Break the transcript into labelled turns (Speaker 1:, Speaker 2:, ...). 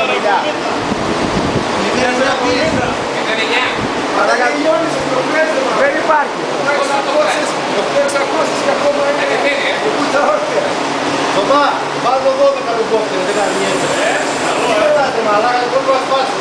Speaker 1: Emilia. Δεν υπάρχει.
Speaker 2: Σοβά, βάλω το 12 το κόφτερ, δεν κάνει έτσι. Τι πετάτε μαλάκα, δεν μπορώ να σπάσω.